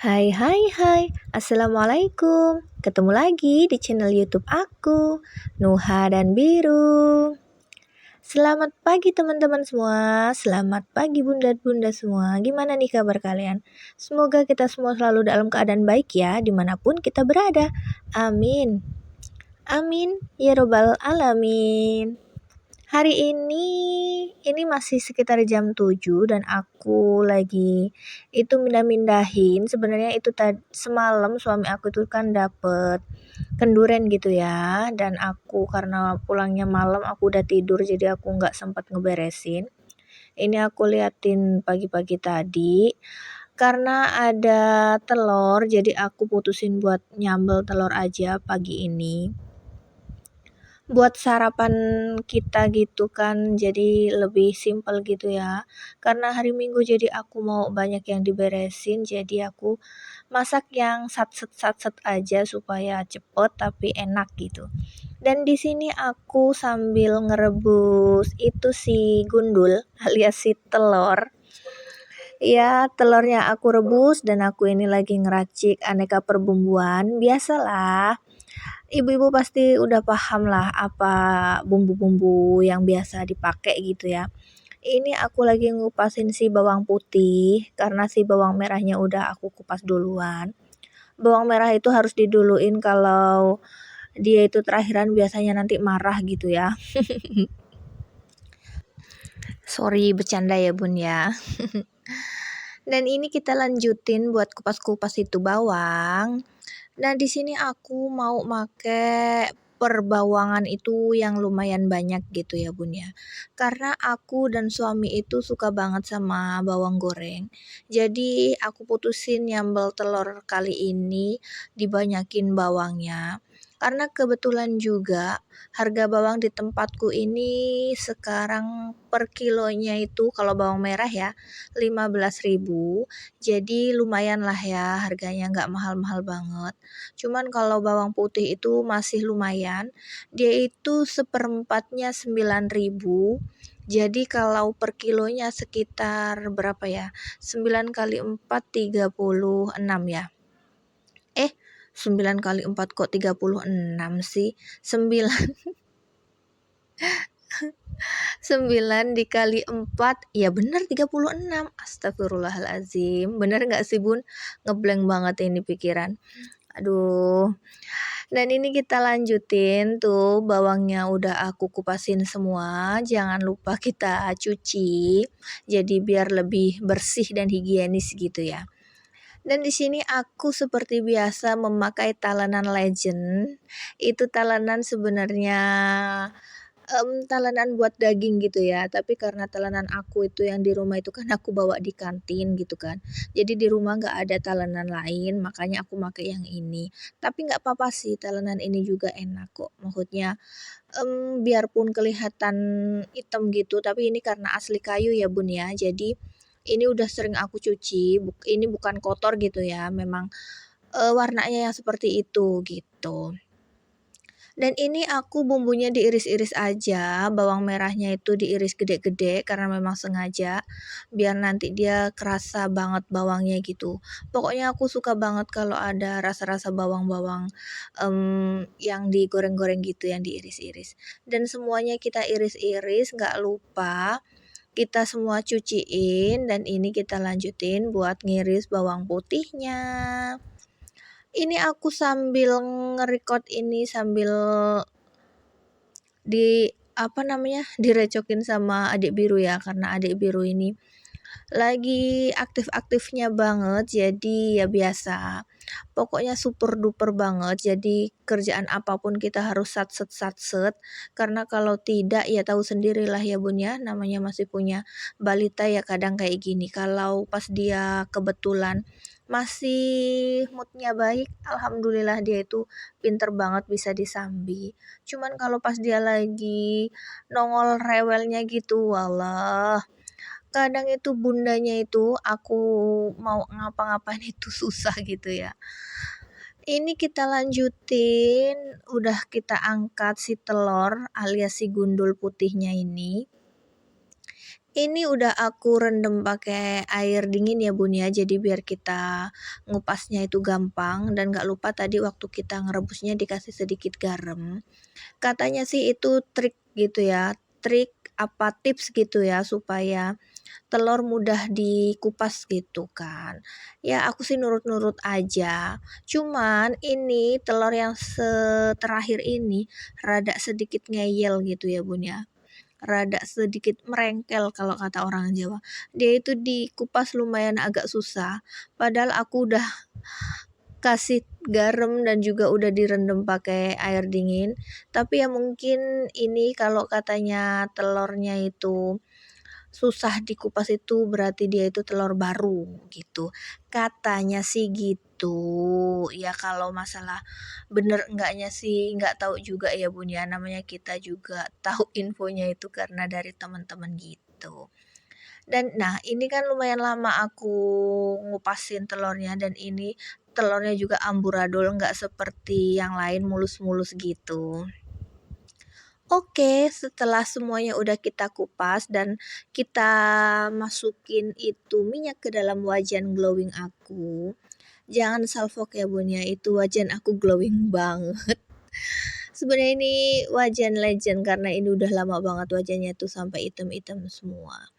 Hai hai hai, Assalamualaikum. Ketemu lagi di channel YouTube aku, Nuha dan Biru. Selamat pagi teman-teman semua, selamat pagi bunda-bunda semua. Gimana nih kabar kalian? Semoga kita semua selalu dalam keadaan baik ya, dimanapun kita berada. Amin. Amin ya robbal alamin. Hari ini masih sekitar jam 7 dan aku lagi itu mindah-mindahin. Sebenarnya itu semalam suami aku itu kan dapet kenduren gitu ya, dan aku karena pulangnya malam aku udah tidur jadi aku nggak sempat ngeberesin. Ini aku liatin pagi-pagi tadi karena ada telur, jadi aku putusin buat nyambel telur aja pagi ini buat sarapan kita gitu kan, jadi lebih simpel gitu ya. Karena hari Minggu jadi aku mau banyak yang diberesin, jadi aku masak yang satset aja supaya cepet tapi enak gitu. Dan di sini aku sambil ngerebus itu si gundul alias si telur. Ya, telurnya aku rebus dan aku ini lagi ngeracik aneka perbumbuan. Biasalah, ibu-ibu pasti udah paham lah apa bumbu-bumbu yang biasa dipakai gitu ya. Ini aku lagi ngupasin si bawang putih karena si bawang merahnya udah aku kupas duluan. Bawang merah itu harus diduluin kalau dia itu terakhiran biasanya nanti marah gitu ya. Sorry bercanda ya bun ya. Dan ini kita lanjutin buat kupas-kupas itu bawang. Nah, di sini aku mau make perbawangan itu yang lumayan banyak gitu ya bun ya. Karena aku dan suami itu suka banget sama bawang goreng. Jadi aku putusin nyambel telur kali ini dibanyakin bawangnya. Karena kebetulan juga harga bawang di tempatku ini sekarang per kilonya itu kalau bawang merah ya 15.000. Jadi lumayan lah ya harganya, nggak mahal-mahal banget. Cuman kalau bawang putih itu masih lumayan. Dia itu seperempatnya 9.000. Jadi kalau per kilonya sekitar berapa ya? 9 kali 4 36 ya. 9 kali 4 kok 36 sih? 9 9 dikali 4 ya bener 36. Astagfirullahalazim. Bener nggak sih bun? Ngeblank banget ini pikiran. Aduh. Dan ini kita lanjutin tuh bawangnya udah aku kupasin semua. Jangan lupa kita cuci. Jadi biar lebih bersih dan higienis gitu ya. Dan di sini aku seperti biasa memakai talenan legend. Itu talenan sebenarnya talenan buat daging gitu ya. Tapi karena talenan aku itu yang di rumah itu kan aku bawa di kantin gitu kan. Jadi di rumah nggak ada talenan lain, makanya aku pakai yang ini. Tapi nggak apa-apa sih, talenan ini juga enak kok. Maksudnya biarpun kelihatan hitam gitu, tapi ini karena asli kayu ya bun ya. Jadi ini udah sering aku cuci, ini bukan kotor gitu ya. Memang warnanya yang seperti itu gitu. Dan ini aku bumbunya diiris-iris aja, bawang merahnya itu diiris gede-gede karena memang sengaja biar nanti dia kerasa banget bawangnya gitu. Pokoknya aku suka banget kalau ada rasa-rasa bawang-bawang yang digoreng-goreng gitu, yang diiris-iris. Dan semuanya kita iris-iris, nggak lupa kita semua cuciin dan ini kita lanjutin buat ngiris bawang putihnya. Ini aku sambil nge-record ini sambil direcokin sama adik biru ya, karena adik biru ini lagi aktif-aktifnya banget, jadi ya biasa. Pokoknya super duper banget, jadi kerjaan apapun kita harus satset karena kalau tidak ya tahu sendirilah ya bun ya, namanya masih punya balita ya kadang kayak gini. Kalau pas dia kebetulan masih moodnya baik, alhamdulillah dia itu pinter banget bisa disambi. Cuman kalau pas dia lagi nongol rewelnya gitu, walah kadang itu bundanya itu aku mau ngapa-ngapain itu susah gitu ya. Ini kita lanjutin, udah kita angkat si telur alias si gundul putihnya ini. Ini udah aku rendam pakai air dingin ya Bun ya, jadi biar kita ngupasnya itu gampang, dan gak lupa tadi waktu kita ngerebusnya dikasih sedikit garam. Katanya sih itu trik gitu ya, trik apa tips gitu ya supaya telur mudah dikupas gitu kan. Ya aku sih nurut-nurut aja. Cuman ini telur yang terakhir ini rada sedikit ngeyel gitu ya Bun ya. Rada sedikit merengkel kalau kata orang Jawa. Dia itu dikupas lumayan agak susah. Padahal aku udah kasih garam dan juga udah direndam pakai air dingin. Tapi ya mungkin ini kalau katanya telurnya itu susah dikupas itu berarti dia itu telur baru gitu. Katanya sih gitu. Ya kalau masalah bener enggaknya sih nggak tahu juga ya Bun ya. Namanya kita juga tahu infonya itu karena dari teman-teman gitu. Dan nah ini kan lumayan lama aku ngupasin telurnya, dan ini telurnya juga amburadul, nggak seperti yang lain mulus-mulus gitu. Oke, setelah semuanya udah kita kupas dan kita masukin itu minyak ke dalam wajan glowing aku. Jangan salfok ya Bun ya, itu wajan aku glowing banget. Sebenarnya ini wajan legend karena ini udah lama banget wajannya tuh sampai item-item semua.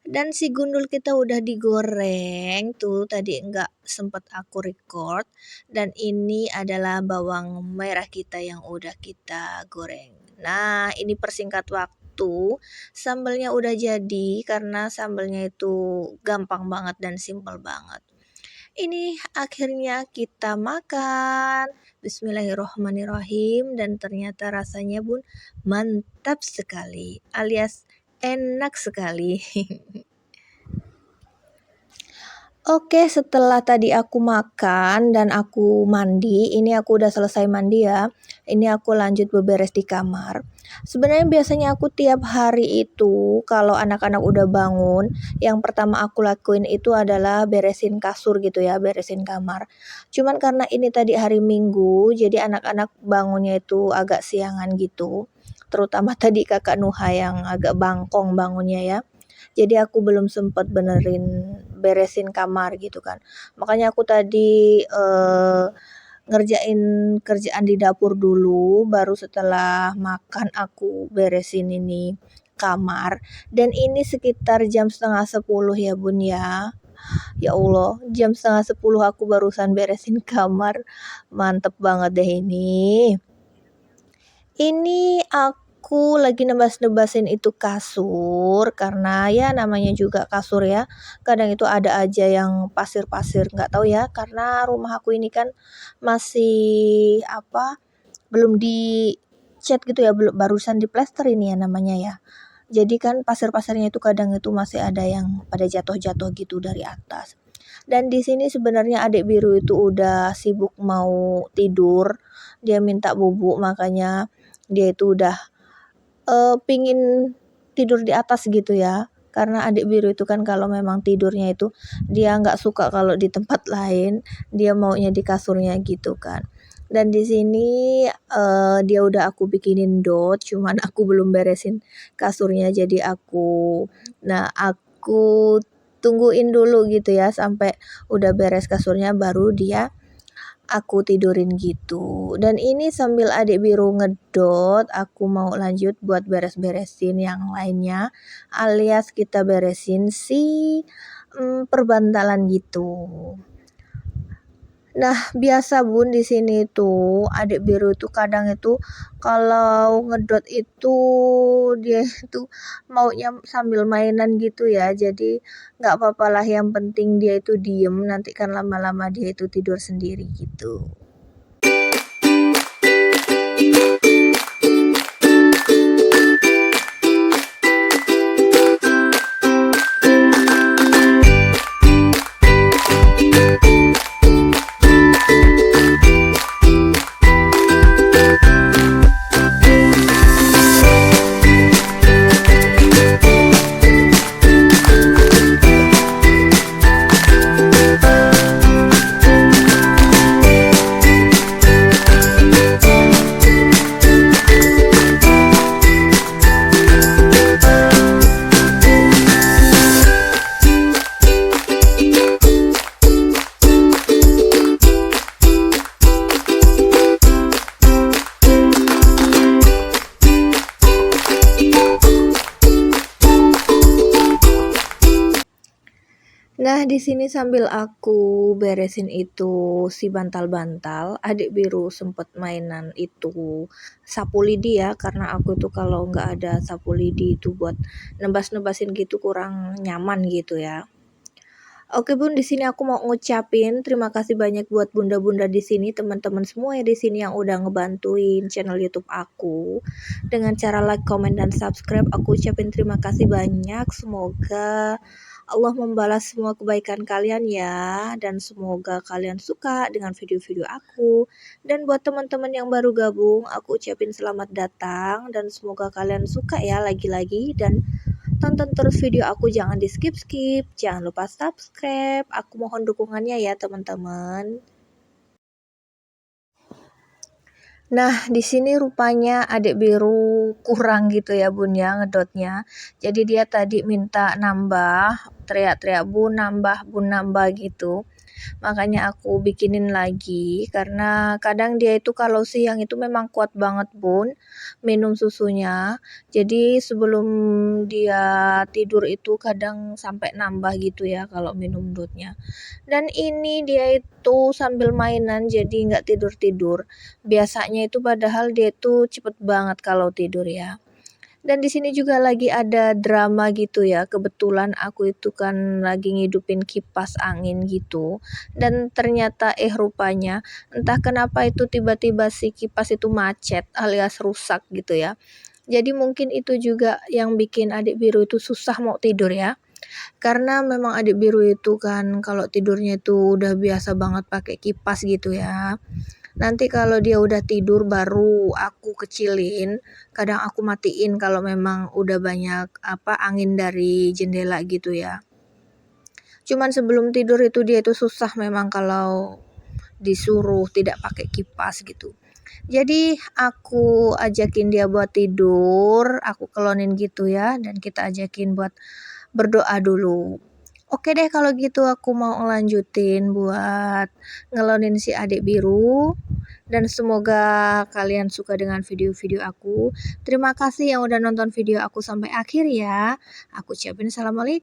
Dan si gundul kita udah digoreng tuh, tadi enggak sempat aku record. Dan ini adalah bawang merah kita yang udah kita goreng. Nah ini persingkat waktu, sambalnya udah jadi karena sambalnya itu gampang banget dan simple banget. Ini akhirnya kita makan. Bismillahirrohmanirrohim, dan ternyata rasanya Bun mantap sekali alias enak sekali. Oke, setelah tadi aku makan dan aku mandi, ini aku udah selesai mandi ya. Ini aku lanjut beberes di kamar. Sebenarnya biasanya aku tiap hari itu kalau anak-anak udah bangun, yang pertama aku lakuin itu adalah beresin kasur gitu ya, beresin kamar. Cuman karena ini tadi hari Minggu, jadi anak-anak bangunnya itu agak siangan gitu. Terutama tadi kakak Nuha yang agak bangkong bangunnya ya. Jadi aku belum sempat beresin kamar gitu kan. Makanya aku tadi ngerjain kerjaan di dapur dulu, baru setelah makan aku beresin ini kamar. Dan ini sekitar jam 9:30 ya Bun ya. Ya Allah, jam 9:30 aku barusan beresin kamar. Mantep banget deh ini. Ini aku lagi nebas-nebasin itu kasur karena ya namanya juga kasur ya. Kadang itu ada aja yang pasir-pasir, nggak tahu ya, karena rumah aku ini kan masih belum dicat gitu ya, belum barusan diplester ini ya namanya ya. Jadi kan pasir-pasirnya itu kadang itu masih ada yang pada jatuh-jatuh gitu dari atas. Dan di sini sebenarnya adik biru itu udah sibuk mau tidur. Dia minta bubuk, makanya dia itu udah pingin tidur di atas gitu ya. Karena adik biru itu kan kalau memang tidurnya itu dia nggak suka kalau di tempat lain, dia maunya di kasurnya gitu kan. Dan di sini dia udah aku bikinin dot, cuman aku belum beresin kasurnya, jadi aku tungguin dulu gitu ya sampai udah beres kasurnya baru aku tidurin gitu. Dan ini sambil adik biru ngedot, aku mau lanjut buat beres-beresin yang lainnya, alias kita beresin si perbantalan gitu. Nah, biasa Bun di sini tuh adik biru itu kadang itu kalau ngedot itu dia itu maunya sambil mainan gitu ya. Jadi nggak apa-apa lah, yang penting dia itu diem, nanti kan lama-lama dia itu tidur sendiri gitu. Nah, di sini sambil aku beresin itu si bantal-bantal, adik biru sempet mainan itu sapu lidi ya, karena aku tuh kalau nggak ada sapu lidi itu buat nebas-nebasin gitu kurang nyaman gitu ya. Oke Bun, di sini aku mau ngucapin terima kasih banyak buat bunda-bunda di sini, teman-teman semua ya di sini yang udah ngebantuin channel YouTube aku dengan cara like, comment, dan subscribe. Aku ucapin terima kasih banyak. Semoga Allah membalas semua kebaikan kalian ya, dan semoga kalian suka dengan video-video aku. Dan buat teman-teman yang baru gabung, aku ucapin selamat datang dan semoga kalian suka ya lagi-lagi, dan tonton terus video aku, jangan di skip-skip, jangan lupa subscribe. Aku mohon dukungannya ya teman-teman. Nah, di sini rupanya adik biru kurang gitu ya Bun ya ngedotnya. Jadi dia tadi minta nambah, teriak-teriak Bun nambah gitu. Makanya aku bikinin lagi karena kadang dia itu kalau siang itu memang kuat banget Bun minum susunya. Jadi sebelum dia tidur itu kadang sampai nambah gitu ya kalau minum dotnya. Dan ini dia itu sambil mainan jadi nggak tidur-tidur. Biasanya itu padahal dia itu cepet banget kalau tidur ya. Dan di sini juga lagi ada drama gitu ya. Kebetulan aku itu kan lagi ngidupin kipas angin gitu. Dan ternyata rupanya entah kenapa itu tiba-tiba si kipas itu macet alias rusak gitu ya. Jadi mungkin itu juga yang bikin adik biru itu susah mau tidur ya. Karena memang adik biru itu kan kalau tidurnya itu udah biasa banget pakai kipas gitu ya. Nanti kalau dia udah tidur baru aku kecilin, kadang aku matiin kalau memang udah banyak angin dari jendela gitu ya. Cuman sebelum tidur itu dia itu susah memang kalau disuruh tidak pakai kipas gitu. Jadi aku ajakin dia buat tidur, aku kelonin gitu ya, dan kita ajakin buat berdoa dulu. Oke deh kalau gitu aku mau ngelanjutin buat ngelonin si adik biru, dan semoga kalian suka dengan video-video aku. Terima kasih yang udah nonton video aku sampai akhir ya. Aku ucapin assalamualaikum.